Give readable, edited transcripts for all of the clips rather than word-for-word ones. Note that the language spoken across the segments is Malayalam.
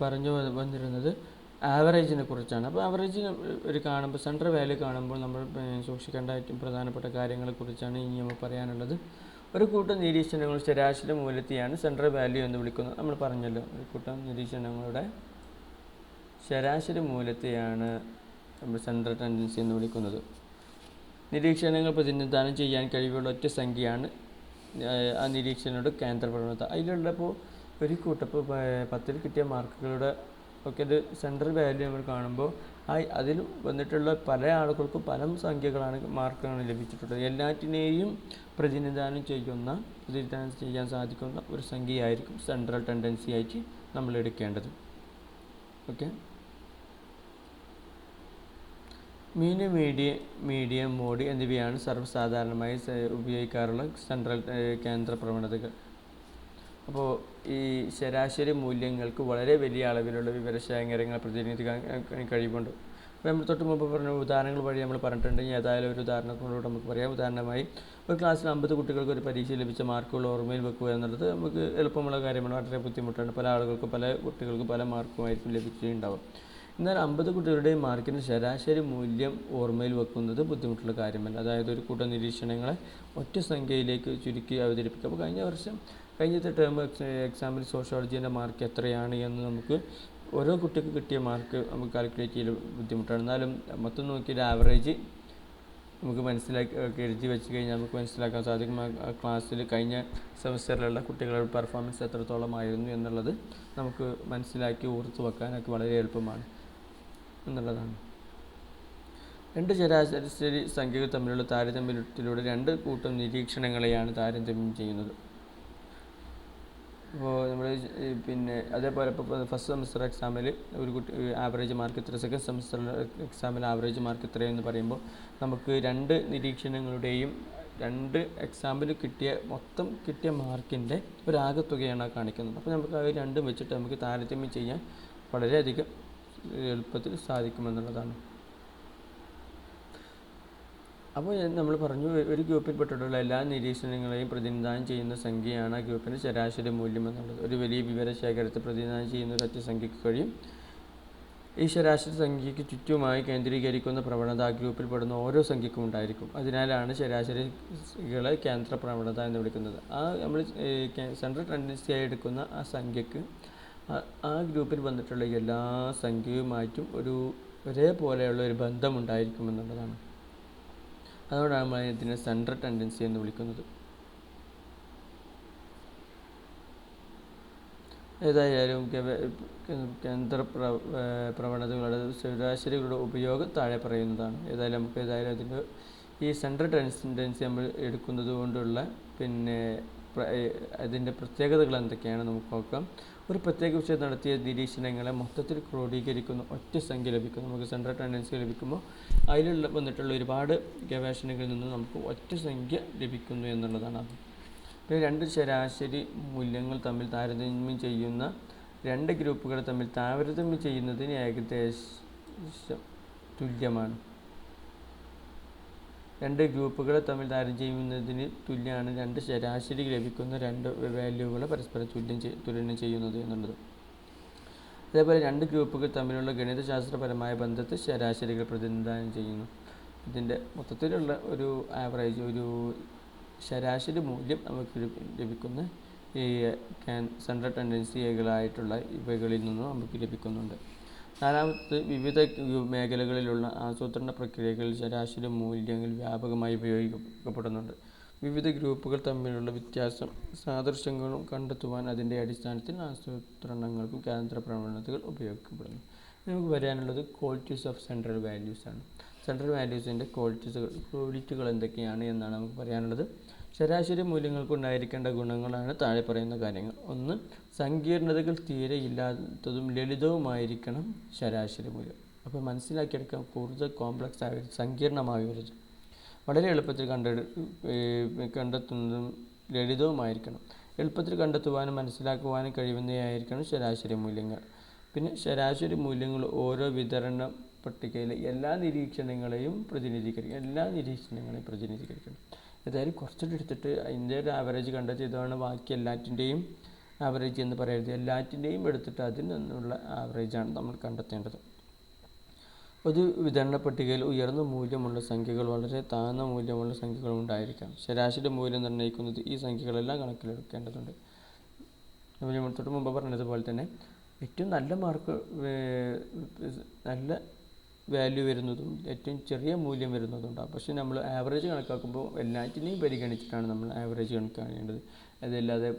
പറഞ്ഞു വന്നിരുന്നത് ആവറേജിനെ കുറിച്ചാണ്. അപ്പോൾ ആവറേജ് ഒരു കാണുമ്പോൾ സെൻട്രൽ വാല്യൂ കാണുമ്പോൾ നമ്മൾ സൂക്ഷിക്കേണ്ട ഏറ്റവും പ്രധാനപ്പെട്ട കാര്യങ്ങളെക്കുറിച്ചാണ് ഇനി നമ്മൾ പറയാനുള്ളത്. ഒരു കൂട്ടം നിരീക്ഷണങ്ങൾ ശരാശരി മൂല്യത്തെയാണ് സെൻട്രൽ വാല്യൂ എന്ന് വിളിക്കുന്നത്. നമ്മൾ പറഞ്ഞല്ലോ, ഒരു കൂട്ടം നിരീക്ഷണങ്ങളുടെ ശരാശരി മൂല്യത്തെയാണ് നമ്മൾ സെൻട്രൽ ടെൻഡൻസി എന്ന് വിളിക്കുന്നത്. നിരീക്ഷണങ്ങൾ പ്രതിനിധാനം ചെയ്യാൻ കഴിവുള്ള ഒറ്റ സംഖ്യയാണ് ആ നിരീക്ഷണയുടെ കേന്ദ്ര പ്രവണത. അതിലുള്ളപ്പോൾ ഒരു കൂട്ടപ്പോൾ 10ൽ കിട്ടിയ മാർക്കുകളുടെ ഒക്കെ ഒരു സെൻട്രൽ വാല്യൂ നമ്മൾ കാണുമ്പോൾ അതിൽ വന്നിട്ടുള്ള പല ആളുകൾക്കും പല സംഖ്യകളാണ് മാർക്കുകളാണ് ലഭിച്ചിട്ടുള്ളത്. എല്ലാറ്റിനെയും പ്രതിനിധാനം ചെയ്യാൻ സാധിക്കുന്ന ഒരു സംഖ്യയായിരിക്കും സെൻട്രൽ ടെൻഡൻസി ആയിട്ട് നമ്മൾ എടുക്കേണ്ടത്. ഓക്കെ, മീന്, മീഡിയം, മോഡ് എന്നിവയാണ് സർവ്വസാധാരണമായി ഉപയോഗിക്കാറുള്ള സെൻട്രൽ കേന്ദ്ര പ്രവണതകൾ. അപ്പോൾ ഈ ശരാശരി മൂല്യങ്ങൾക്ക് വളരെ വലിയ അളവിലുള്ള വിവരശേഖരങ്ങൾ പ്രതിനിധീകരിക്കാൻ കഴിവുണ്ട്. അപ്പോൾ നമ്മൾ തൊട്ട് മുമ്പ് പറഞ്ഞ ഉദാഹരണങ്ങൾ വഴി നമ്മൾ പറഞ്ഞിട്ടുണ്ടെങ്കിൽ ഏതായാലും ഒരു ഉദാഹരണത്തിലൂടെ നമുക്ക് പറയാം. ഉദാഹരണമായി ഒരു ക്ലാസ്സിൽ 50 കുട്ടികൾക്ക് ഒരു പരീക്ഷ ലഭിച്ച മാർക്കുകൾ ഓർമ്മയിൽ വെക്കുക എന്നുള്ളത് നമുക്ക് എളുപ്പമുള്ള കാര്യമാണ്. വളരെ ബുദ്ധിമുട്ടാണ്. പല ആളുകൾക്കും പല കുട്ടികൾക്കും പല മാർക്കുമായിരിക്കും ലഭിച്ചിട്ടുണ്ടാവും. എന്നാൽ 50 കുട്ടികളുടെയും മാർക്കിന് ശരാശരി മൂല്യം ഓർമ്മയിൽ വെക്കുന്നത് ബുദ്ധിമുട്ടുള്ള കാര്യമല്ല. അതായത് ഒരു കൂട്ടം നിരീക്ഷണങ്ങളെ ഒറ്റ സംഖ്യയിലേക്ക് ചുരുക്കി അവതരിപ്പിക്കുക. അപ്പോൾ കഴിഞ്ഞത്തെ ടേം എക്സാമിൽ സോഷ്യോളജീൻ്റെ മാർക്ക് എത്രയാണ് എന്ന് നമുക്ക് ഓരോ കുട്ടിക്ക് കിട്ടിയ മാർക്ക് നമുക്ക് കാൽക്കുലേറ്റ് ചെയ്ത് ബുദ്ധിമുട്ടാണ്. എന്നാലും മൊത്തം നോക്കിയിട്ട് ആവറേജ് നമുക്ക് എഴുതി വെച്ച് കഴിഞ്ഞാൽ നമുക്ക് മനസ്സിലാക്കാൻ സാധിക്കും ആ ക്ലാസ്സിൽ കഴിഞ്ഞ സെമസ്റ്ററിലുള്ള കുട്ടികളുടെ പെർഫോമൻസ് എത്രത്തോളമായിരുന്നു എന്നുള്ളത് നമുക്ക് മനസ്സിലാക്കി ഓർത്തു വെക്കാനൊക്കെ വളരെ എളുപ്പമാണ് എന്നുള്ളതാണ്. രണ്ട് ശരാശരി സംഖ്യകൾ തമ്മിലുള്ള താരതമ്യത്തിലൂടെ രണ്ട് കൂട്ടം നിരീക്ഷണങ്ങളെയാണ് താരതമ്യം ചെയ്യുന്നത്. അപ്പോൾ നമ്മൾ അതേപോലെ ഇപ്പോൾ ഫസ്റ്റ് സെമസ്റ്റർ എക്സാമിൽ ഒരു കുട്ടി ആവറേജ് മാർക്ക് ഇത്ര, സെക്കൻഡ് സെമസ്റ്റർ എക്സാമിൽ ആവറേജ് മാർക്ക് ഇത്രയെന്ന് പറയുമ്പോൾ നമുക്ക് രണ്ട് നിരീക്ഷണങ്ങളുടെയും എക്സാമിൽ മൊത്തം കിട്ടിയ മാർക്കിൻ്റെ ഒരാകെത്തുകയാണ് കാണിക്കുന്നത്. അപ്പോൾ നമുക്ക് അത് രണ്ടും വെച്ചിട്ട് നമുക്ക് താരതമ്യം ചെയ്യാൻ വളരെയധികം എളുപ്പത്തിൽ സാധിക്കുമെന്നുള്ളതാണ്. അപ്പോൾ നമ്മൾ പറഞ്ഞു, ഒരു ഗ്രൂപ്പിൽപ്പെട്ടിട്ടുള്ള എല്ലാ നിരീക്ഷണങ്ങളെയും പ്രതിനിധാനം ചെയ്യുന്ന സംഖ്യയാണ് ആ ഗ്രൂപ്പിൻ്റെ ശരാശരി മൂല്യം എന്നുള്ളത്. ഒരു വലിയ വിവരശേഖരത്തെ പ്രതിനിധാനം ചെയ്യുന്ന ഒരു ഒറ്റ സംഖ്യയ്ക്ക് കഴിയും. ഈ ശരാശരി സംഖ്യയ്ക്ക് ചുറ്റുമായി കേന്ദ്രീകരിക്കുന്ന പ്രവണത ആ ഗ്രൂപ്പിൽപ്പെടുന്ന ഓരോ സംഖ്യക്കും ഉണ്ടായിരിക്കും. അതിനാലാണ് ശരാശരികളെ കേന്ദ്ര പ്രവണത എന്ന് വിളിക്കുന്നത്. നമ്മൾ സെൻട്രൽ ടെൻഡൻസിയായി എടുക്കുന്ന ആ സംഖ്യക്ക് ആ ഗ്രൂപ്പിൽ വന്നിട്ടുള്ള എല്ലാ സംഖ്യയുമായിട്ടും ഒരേപോലെയുള്ള ഒരു ബന്ധമുണ്ടായിരിക്കും എന്നുള്ളതാണ്. അതുകൊണ്ടാണ് നമ്മൾ ഇതിനെ സെൻട്രൽ ടെൻഡൻസി എന്ന് വിളിക്കുന്നത്. ഏതായാലും കേന്ദ്ര പ്രവണതകളുടെ ശരാശരികളുടെ ഉപയോഗം താഴെ പറയുന്നതാണ്. ഏതായാലും അതിൻ്റെ ഈ സെൻട്രൽ ടെൻഡൻസി നമ്മൾ എടുക്കുന്നത് കൊണ്ടുള്ള അതിൻ്റെ പ്രത്യേകതകൾ എന്തൊക്കെയാണ് നമുക്ക് നോക്കാം. ഒരു പ്രത്യേക വിഷയം നടത്തിയ നിരീക്ഷണങ്ങളെ മൊത്തത്തിൽ ക്രോഡീകരിക്കുന്ന ഒറ്റ സംഖ്യ ലഭിക്കും. നമുക്ക് സെൻട്രൽ ടെൻഡൻസി ലഭിക്കുമ്പോൾ അതിലുള്ള വന്നിട്ടുള്ള ഒരുപാട് ഗവേഷണങ്ങളിൽ നിന്ന് നമുക്ക് ഒറ്റ സംഖ്യ ലഭിക്കുന്നു എന്നുള്ളതാണ്. പിന്നെ രണ്ട് ശരാശരി മൂല്യങ്ങൾ തമ്മിൽ താരതമ്യം ചെയ്യുന്ന രണ്ട് ഗ്രൂപ്പുകൾ തമ്മിൽ താരതമ്യം ചെയ്യുന്നതിന് ഏകദേശം തുല്യമാണ്. രണ്ട് ഗ്രൂപ്പുകളെ തമ്മിൽ താരതമ്യം ചെയ്യുന്നതിന് തുല്യമാണ് രണ്ട് ശരാശരി ലഭിക്കുന്ന രണ്ട് വാല്യൂകളെ പരസ്പരം തുലനം ചെയ്യുന്നത് എന്നുള്ളത്. അതേപോലെ രണ്ട് ഗ്രൂപ്പുകൾ തമ്മിലുള്ള ഗണിതശാസ്ത്രപരമായ ബന്ധത്തെ ശരാശരികൾ പ്രതിനിധാനം ചെയ്യുന്നു. ഇതിൻ്റെ മൊത്തത്തിലുള്ള ഒരു ആവറേജ്, ഒരു ശരാശരി മൂല്യം നമുക്ക് ലഭിക്കുന്ന ഈ സെൻട്രൽ ടെൻഡൻസികളായിട്ടുള്ള ഇവകളിൽ നിന്നും നമുക്ക് ലഭിക്കുന്നുണ്ട്. നാലാമത്തെ, വിവിധ മേഖലകളിലുള്ള ആസൂത്രണ പ്രക്രിയകളിൽ ശരാശരി മൂല്യങ്ങൾ വ്യാപകമായി ഉപയോഗിക്കപ്പെടുന്നുണ്ട്. വിവിധ ഗ്രൂപ്പുകൾ തമ്മിലുള്ള വ്യത്യാസം സാദൃശ്യങ്ങളും കണ്ടെത്തുവാൻ അതിൻ്റെ അടിസ്ഥാനത്തിൽ ആസൂത്രണങ്ങൾക്കും കേന്ദ്ര പ്രവണതകൾ ഉപയോഗിക്കപ്പെടുന്നു. നമുക്ക് പറയാനുള്ളത് ക്വാളിറ്റീസ് ഓഫ് സെൻട്രൽ വാല്യൂസ് ആണ്. സെൻട്രൽ വാല്യൂസിൻ്റെ ക്വാളിറ്റികൾ എന്തൊക്കെയാണ് എന്നാണ് നമുക്ക് പറയാനുള്ളത്. ശരാശരി മൂല്യങ്ങൾക്കുണ്ടായിരിക്കേണ്ട ഗുണങ്ങളാണ് താഴെ പറയുന്ന കാര്യങ്ങൾ. ഒന്ന്, സങ്കീർണതകൾ തീരെ ഇല്ലാത്തതും ലളിതവുമായിരിക്കണം ശരാശരി മൂല്യം. അപ്പോൾ മനസ്സിലാക്കിയെടുക്കാൻ കൂടുതൽ കോംപ്ലക്സ് ആയ സങ്കീർണമാകരുത്. വളരെ എളുപ്പത്തിൽ കണ്ടെത്തുന്നതും ലളിതവുമായിരിക്കണം. എളുപ്പത്തിൽ കണ്ടെത്തുവാനും മനസ്സിലാക്കുവാനും കഴിയുന്നതായിരിക്കണം ശരാശരി മൂല്യങ്ങൾ. പിന്നെ ശരാശരി മൂല്യങ്ങൾ ഓരോ വിതരണ പട്ടികയിലെ എല്ലാ നിരീക്ഷണങ്ങളെയും പ്രതിനിധീകരിക്കണം. ഏതായാലും കുറച്ചുകൂടി എടുത്തിട്ട് അതിൻ്റെ ഒരു ആവറേജ് കണ്ടെത്തിയതാണ് ബാക്കി എല്ലാറ്റിൻ്റെയും ആവറേജ് എന്ന് പറയരുത്. എല്ലാറ്റിൻ്റെയും എടുത്തിട്ട് അതിൽ നിന്നുള്ള ആവറേജാണ് നമ്മൾ കണ്ടെത്തേണ്ടത്. ഒരു വിതരണ പട്ടികയിൽ ഉയർന്ന മൂല്യമുള്ള സംഖ്യകൾ വളരെ താഴ്ന്ന മൂല്യമുള്ള സംഖ്യകളും ഉണ്ടായിരിക്കാം. ശരാശരി മൂല്യം നിർണ്ണയിക്കുന്നത് ഈ സംഖ്യകളെല്ലാം കണക്കിലെടുക്കേണ്ടതുണ്ട്. നമ്മൾ തൊട്ട് മുമ്പ് പറഞ്ഞതുപോലെ തന്നെ ഏറ്റവും നല്ല മാർക്ക് നല്ല വാല്യൂ വരുന്നതും ഏറ്റവും ചെറിയ മൂല്യം വരുന്നതുണ്ടാകും. പക്ഷേ നമ്മൾ ആവറേജ് കണക്കാക്കുമ്പോൾ എല്ലാറ്റിനെയും പരിഗണിച്ചിട്ടാണ് നമ്മൾ ആവറേജ് കണക്കാക്കേണ്ടത്. അതല്ലാതെ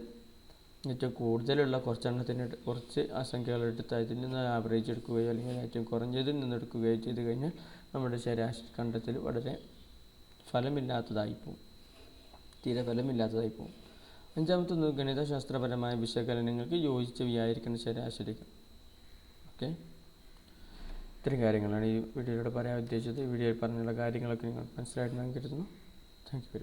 ഏറ്റവും കൂടുതലുള്ള കുറച്ച് സംഖ്യകൾ എടുത്ത് അതിൽ നിന്ന് ആവറേജ് എടുക്കുകയോ അല്ലെങ്കിൽ ഏറ്റവും കുറഞ്ഞതിൽ നിന്ന് എടുക്കുകയോ ചെയ്ത് കഴിഞ്ഞാൽ നമ്മുടെ ശരാശരി കണ്ടെത്തൽ വളരെ തീരെ ഫലമില്ലാത്തതായി പോകും. അഞ്ചാമത്തെ ഗണിതശാസ്ത്രപരമായ വിശകലനങ്ങൾക്ക് യോജിച്ച വ്യായിരിക്കുന്ന ശരാശരികൾ. ഓക്കെ, ഇത്രയും കാര്യങ്ങളാണ് ഈ വീഡിയോയിലൂടെ പറയാൻ ഉദ്ദേശിച്ചത്. വീഡിയോയിൽ പറഞ്ഞുള്ള കാര്യങ്ങളൊക്കെ നിങ്ങൾ മനസ്സിലായിട്ടുണ്ടെന്ന് കരുതുന്നു. Thank you very much.